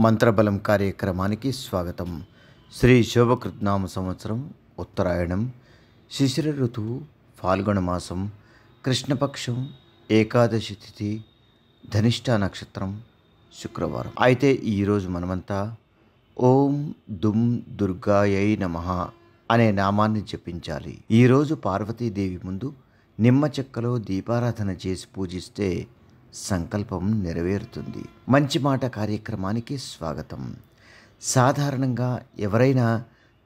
మంత్రబలం కార్యక్రమానికి స్వాగతం. శ్రీ శోభకృత్నామ సంవత్సరం ఉత్తరాయణం, శిశిర ఋతువు, ఫాల్గుణ మాసం, కృష్ణపక్షం, ఏకాదశి తిథి, ధనిష్ట నక్షత్రం, శుక్రవారం. అయితే ఈరోజు మనమంతా ఓం దుమ్ దుర్గాయై నమః అనే నామాన్ని జపించాలి. ఈరోజు పార్వతీదేవి ముందు నిమ్మ చెక్కలో దీపారాధన చేసి పూజిస్తే సంకల్పం నెరవేరుతుంది. మంచి మాట కార్యక్రమానికి స్వాగతం. సాధారణంగా ఎవరైనా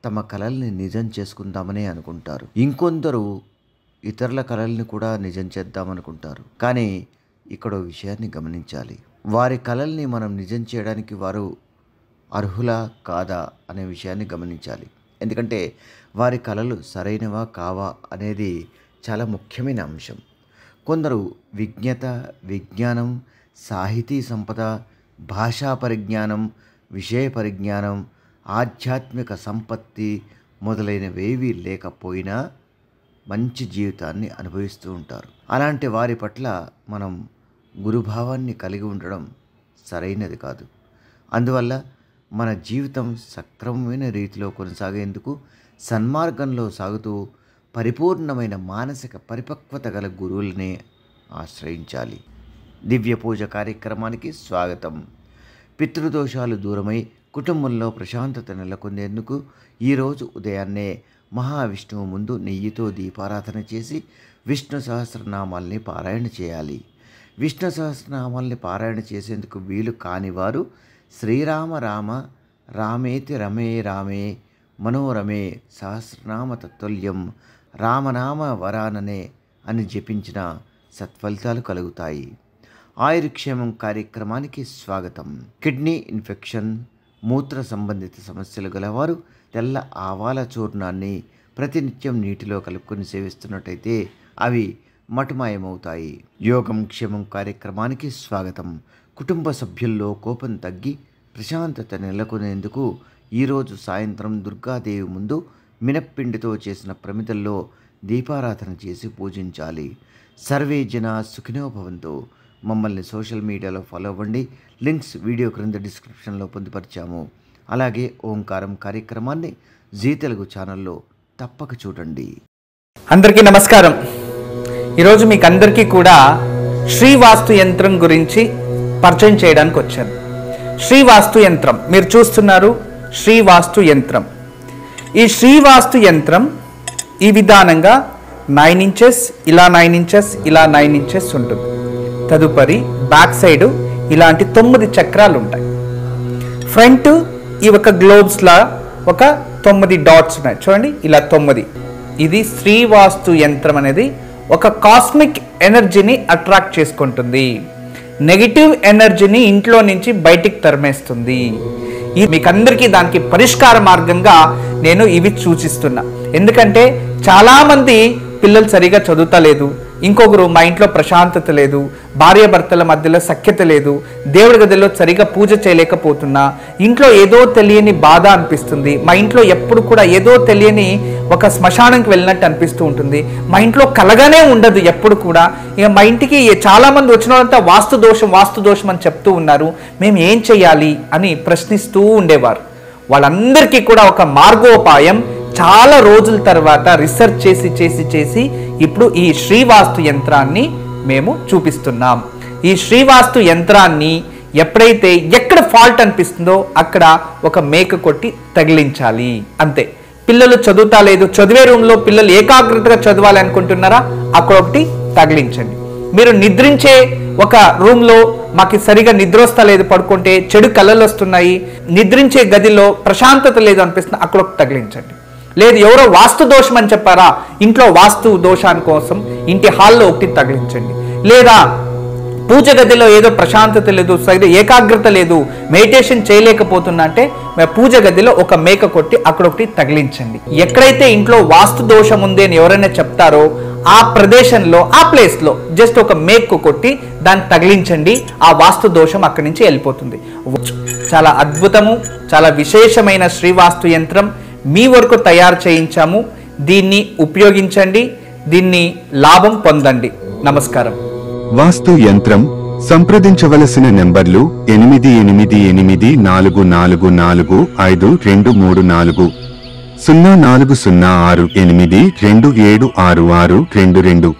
తమ కలల్ని నిజం చేసుకుందామనే అనుకుంటారు. ఇంకొందరు ఇతరుల కలల్ని కూడా నిజం చేద్దామనుకుంటారు. కానీ ఇక్కడ విషయాన్ని గమనించాలి. వారి కలల్ని మనం నిజం చేయడానికి వారు అర్హులా కాదా అనే విషయాన్ని గమనించాలి. ఎందుకంటే వారి కలలు సరైనవా కావా అనేది చాలా ముఖ్యమైన అంశం. కొందరు విజ్ఞత, విజ్ఞానం, సాహితీ సంపద, భాషా పరిజ్ఞానం, విషయ పరిజ్ఞానం, ఆధ్యాత్మిక సంపత్తి మొదలైనవేవి లేకపోయినా మంచి జీవితాన్ని అనుభవిస్తూ ఉంటారు. అలాంటి వారి పట్ల మనం గురుభావాన్ని కలిగి ఉండడం సరైనది కాదు. అందువల్ల మన జీవితం సక్రమమైన రీతిలో కొనసాగేందుకు సన్మార్గంలో సాగుతూ పరిపూర్ణమైన మానసిక పరిపక్వత గల గురువులనే ఆశ్రయించాలి. దివ్య పూజ కార్యక్రమానికి స్వాగతం. పితృదోషాలు దూరమై కుటుంబంలో ప్రశాంతత నెలకొనేందుకు ఈరోజు ఉదయాన్నే మహావిష్ణువు ముందు నెయ్యితో దీపారాధన చేసి విష్ణు సహస్రనామాల్ని పారాయణ చేయాలి. విష్ణు సహస్రనామాల్ని పారాయణ చేసేందుకు వీలు కానివారు శ్రీరామ రామ రామేతి రమే రామే మనోరమే సహస్రనామ తత్తుల్యం రామనామ వరాననే అని జపించిన సత్ఫలితాలు కలుగుతాయి. ఆయుర్క్షేమం కార్యక్రమానికి స్వాగతం. కిడ్నీ ఇన్ఫెక్షన్, మూత్ర సంబంధిత సమస్యలు గలవారు తెల్ల ఆవాల చూర్ణాన్ని ప్రతినిత్యం నీటిలో కలుపుకొని సేవిస్తున్నట్టయితే అవి మటుమాయమవుతాయి. యోగం క్షేమం కార్యక్రమానికి స్వాగతం. కుటుంబ సభ్యుల్లో కోపం తగ్గి ప్రశాంతత నెలకొనేందుకు ఈరోజు సాయంత్రం దుర్గాదేవి ముందు మినప్పిండితో చేసిన ప్రమిదల్లో దీపారాధన చేసి పూజించాలి. సర్వే జన సుఖినో భవంతు. మమ్మల్ని సోషల్ మీడియాలో ఫాలో అవ్వండి. లింక్స్ వీడియో క్రింద డిస్క్రిప్షన్లో పొందుపరిచాము. అలాగే ఓంకారం కార్యక్రమాన్ని జీ తెలుగు ఛానల్లో తప్పక చూడండి. అందరికీ నమస్కారం. ఈరోజు మీకు అందరికీ కూడా శ్రీవాస్తు యంత్రం గురించి పరిచయం చేయడానికి వచ్చాను. శ్రీవాస్తు యంత్రం మీరు చూస్తున్నారు. శ్రీవాస్తు యంత్రం, ఈ శ్రీవాస్తు యంత్రం ఈ విధానంగా 9 ఇంచెస్, ఇలా 9 ఇంచెస్, ఇలా 9 ఇంచెస్ ఉంటుంది. తదుపరి బ్యాక్ సైడ్ ఇలాంటి 9 చక్రాలు ఉంటాయి. ఫ్రంట్ ఈ ఒక గ్లోబ్స్లా ఒక 9 డాట్స్ ఉన్నాయి చూడండి, ఇలా 9. ఇది శ్రీవాస్తు యంత్రం అనేది ఒక కాస్మిక్ ఎనర్జీని అట్రాక్ట్ చేసుకుంటుంది. నెగిటివ్ ఎనర్జీని ఇంట్లో నుంచి బయటికి తరిమేస్తుంది. మీకు అందరికీ దానికి పరిష్కార మార్గంగా నేను ఇవి సూచిస్తున్నా. ఎందుకంటే చాలామంది పిల్లలు సరిగా చదువుతలేదు, ఇంకొకరు మా ఇంట్లో ప్రశాంతత లేదు, భార్యాభర్తల మధ్యలో సఖ్యత లేదు, దేవుడి గదిలో సరిగా పూజ చేయలేకపోతున్నా, ఇంట్లో ఏదో తెలియని బాధ అనిపిస్తుంది, మా ఇంట్లో ఎప్పుడు కూడా ఏదో తెలియని ఒక శ్మశానంకి వెళ్ళినట్టు అనిపిస్తూ ఉంటుంది, మా ఇంట్లో కలగానే ఉండదు ఎప్పుడు కూడా. ఇక మా ఇంటికి చాలామంది వచ్చిన వాళ్ళంతా వాస్తు దోషం అని చెప్తూ ఉన్నారు, మేము ఏం చేయాలి అని ప్రశ్నిస్తూ ఉండేవారు. వాళ్ళందరికీ కూడా ఒక మార్గోపాయం చాలా రోజుల తర్వాత రీసెర్చ్ చేసి ఇప్పుడు ఈ శ్రీవాస్తు యంత్రాన్ని మేము చూపిస్తున్నాం. ఈ శ్రీవాస్తు యంత్రాన్ని ఎప్పుడైతే ఎక్కడ ఫాల్ట్ అనిపిస్తుందో అక్కడ ఒక మేక కొట్టి తగిలించాలి, అంతే. పిల్లలు చదువుతా లేదు, చదివే రూమ్లో పిల్లలు ఏకాగ్రతగా చదవాలి అనుకుంటున్నారా, అక్కడ ఒకటి తగిలించండి. మీరు నిద్రించే ఒక రూమ్లో మాకు సరిగా నిద్ర వస్తలేదు, పడుకుంటే చెడు కళలు వస్తున్నాయి, నిద్రించే గదిలో ప్రశాంతత లేదు అనిపిస్తుంది, అక్కడ ఒకటి తగిలించండి. లేదు ఎవరో వాస్తు దోషం అని చెప్పారా, ఇంట్లో వాస్తు దోషాని కోసం ఇంటి హాల్లో ఒకటి తగిలించండి. లేదా పూజ గదిలో ఏదో ప్రశాంతత లేదు, సరిగ్గా ఏకాగ్రత లేదు, మెడిటేషన్ చేయలేకపోతున్నా అంటే పూజ గదిలో ఒక మేక కొట్టి అక్కడ ఒకటి తగిలించండి. ఎక్కడైతే ఇంట్లో వాస్తు దోషం ఉంది అని ఎవరైనా చెప్తారో ఆ ప్రదేశంలో, ఆ ప్లేస్లో జస్ట్ ఒక మేకు కొట్టి దాన్ని తగిలించండి. ఆ వాస్తు దోషం అక్కడి నుంచి వెళ్ళిపోతుంది. చాలా అద్భుతము, చాలా విశేషమైన శ్రీవాస్తు యంత్రం మీ వరకు తయారు చేయించాము. దీన్ని ఉపయోగించండి, దీన్ని లాభం పొందండి. నమస్కారం. వాస్తు యంత్రం సంప్రదించవలసిన నెంబర్లు 8844452334 040682766622